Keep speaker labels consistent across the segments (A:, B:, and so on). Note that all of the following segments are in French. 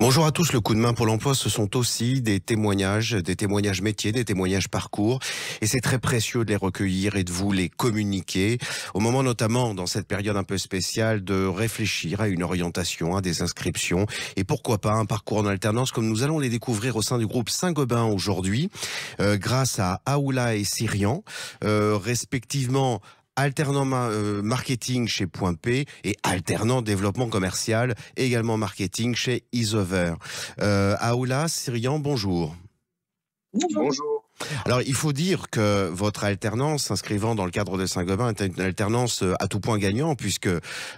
A: Bonjour à tous, le coup de main pour l'emploi, ce sont aussi des témoignages métiers, des témoignages parcours. Et c'est très précieux de les recueillir et de vous les communiquer. Au moment notamment, dans cette période un peu spéciale, de réfléchir à une orientation, à des inscriptions. Et pourquoi pas un parcours en alternance comme nous allons les découvrir au sein du groupe Saint-Gobain aujourd'hui, grâce à Aoula et Cyrian, respectivement alternant marketing chez Point P et alternant développement commercial, également marketing chez Isover. Aoula, Cyrian, bonjour.
B: Bonjour.
A: Alors, il faut dire que votre alternance, s'inscrivant dans le cadre de Saint-Gobain, est une alternance à tout point gagnant, puisque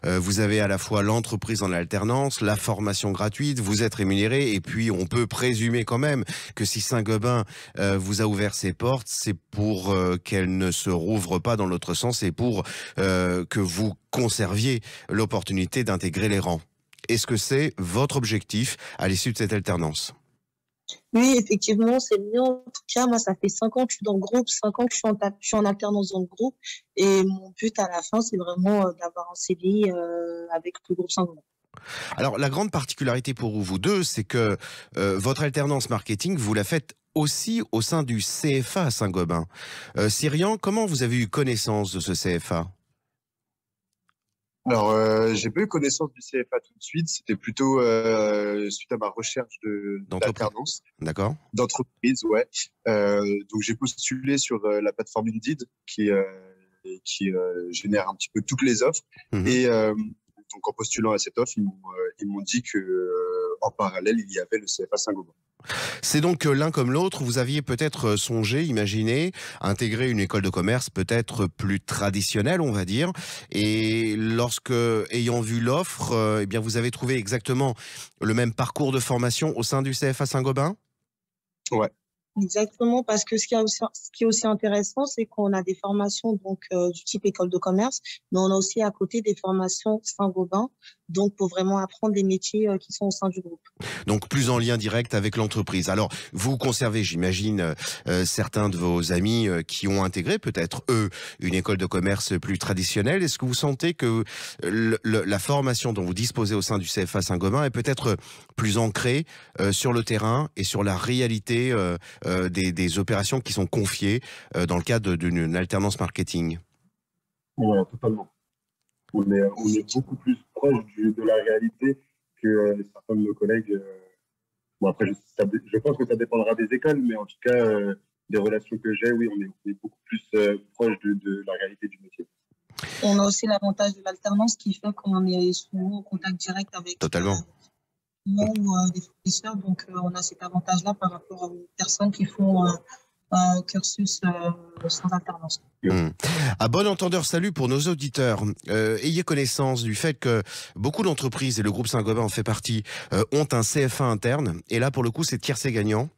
A: vous avez à la fois l'entreprise en alternance, la formation gratuite, vous êtes rémunéré, et puis on peut présumer quand même que si Saint-Gobain vous a ouvert ses portes, c'est pour qu'elle ne se rouvre pas dans l'autre sens, et pour que vous conserviez l'opportunité d'intégrer les rangs. Est-ce que c'est votre objectif à l'issue de cette alternance ?
B: Oui, effectivement, c'est bien. En tout cas, moi, ça fait 5 ans que je suis dans le groupe, 5 ans que je suis en alternance dans le groupe. Et mon but à la fin, c'est vraiment d'avoir un CDI avec le groupe Saint-Gobain.
A: Alors, la grande particularité pour vous deux, c'est que votre alternance marketing, vous la faites aussi au sein du CFA à Saint-Gobain. Cyrian, comment vous avez eu connaissance de ce CFA ?
C: Alors, j'ai pas eu connaissance du CFA tout de suite. C'était plutôt suite à ma recherche d'alternance.
A: D'accord.
C: D'entreprise, ouais. Donc, j'ai postulé sur la plateforme Indeed qui génère un petit peu toutes les offres.
A: Mmh.
C: Et donc, en postulant à cette offre, ils m'ont dit que en parallèle, il y avait le CFA Saint-Gobain.
A: C'est donc que l'un comme l'autre, vous aviez peut-être songé, imaginé, intégrer une école de commerce peut-être plus traditionnelle, on va dire. Et lorsque, ayant vu l'offre, eh bien, vous avez trouvé exactement le même parcours de formation au sein du CFA Saint-Gobain ?
C: Ouais.
B: Exactement, parce que ce qui est aussi intéressant, c'est qu'on a des formations du type école de commerce, mais on a aussi à côté des formations Saint-Gobain, donc pour vraiment apprendre les métiers qui sont au sein du groupe.
A: Donc plus en lien direct avec l'entreprise. Alors vous conservez, j'imagine, certains de vos amis qui ont intégré peut-être eux une école de commerce plus traditionnelle. Est-ce que vous sentez que la formation dont vous disposez au sein du CFA Saint-Gobain est peut-être plus ancrée sur le terrain et sur la réalité des opérations qui sont confiées dans le cadre d'une alternance marketing ?
C: Ouais, totalement. On est beaucoup plus proche de la réalité que certains de nos collègues. Bon, après, je pense que ça dépendra des écoles, mais en tout cas, des relations que j'ai, oui, on est beaucoup plus proche de la réalité du métier.
B: On a aussi l'avantage de l'alternance qui fait qu'on est souvent en contact direct avec
A: Totalement.
B: des fournisseurs. Donc, on a cet avantage-là par rapport aux personnes qui font un cursus sans alternance.
A: À bon entendeur, salut pour nos auditeurs. Ayez connaissance du fait que beaucoup d'entreprises, et le groupe Saint-Gobain en fait partie, ont un CFA interne. Et là, pour le coup, c'est tiercé gagnant.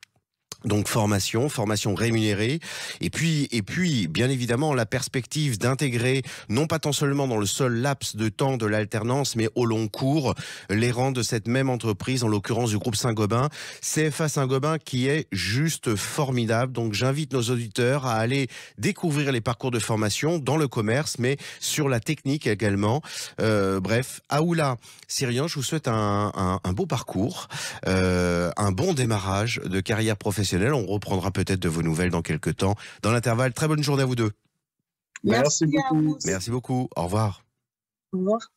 A: Donc formation rémunérée, et puis bien évidemment la perspective d'intégrer non pas tant seulement dans le seul laps de temps de l'alternance, mais au long cours les rangs de cette même entreprise, en l'occurrence du groupe Saint-Gobain, CFA Saint-Gobain, qui est juste formidable. Donc j'invite nos auditeurs à aller découvrir les parcours de formation dans le commerce, mais sur la technique également. Bref, Aoula, Cyrian, je vous souhaite un beau parcours, un bon démarrage de carrière professionnelle. On reprendra peut-être de vos nouvelles dans quelques temps. Dans l'intervalle, très bonne journée à vous deux.
C: Merci beaucoup.
A: Merci beaucoup. Au revoir.
B: Au revoir.